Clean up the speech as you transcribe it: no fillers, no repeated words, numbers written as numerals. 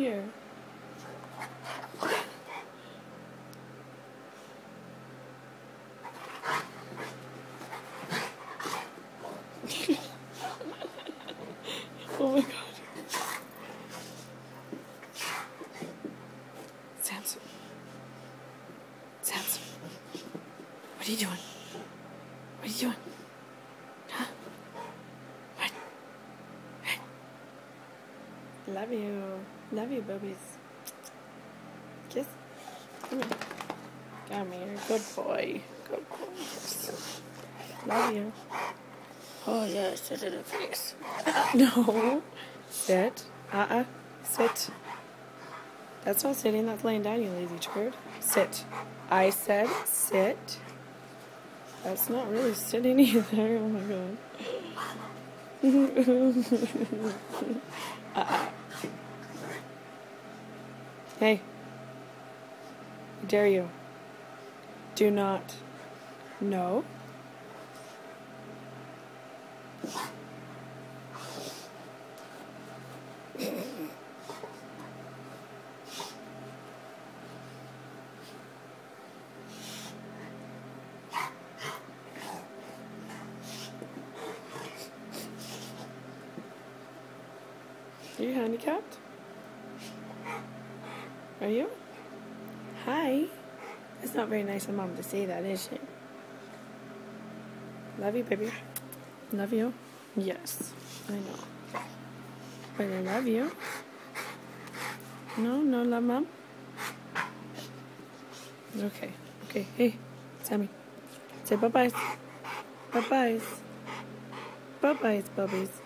here. Oh my god. Samson. Samson. What are you doing? What are you doing? Huh? What? Love you. Love you, boobies. Kiss. Come here. Come here. Good boy. Good boy. Love you. Oh, yeah. Sit in the face. No. Sit. Sit. That's not sitting. That's laying down, you lazy turd. Sit. I said sit. That's not really sitting either. Oh, my God. Hey. I dare you. Do not. No. Are you handicapped? Are you? Hi. It's not very nice of Mom to say that, is it? Love you, baby. Love you. Yes, I know. But I love you. No, no love, Mom? Okay. Okay. Hey, Sammy. Say bye-byes. Bye-byes. Bye-byes, bubbies.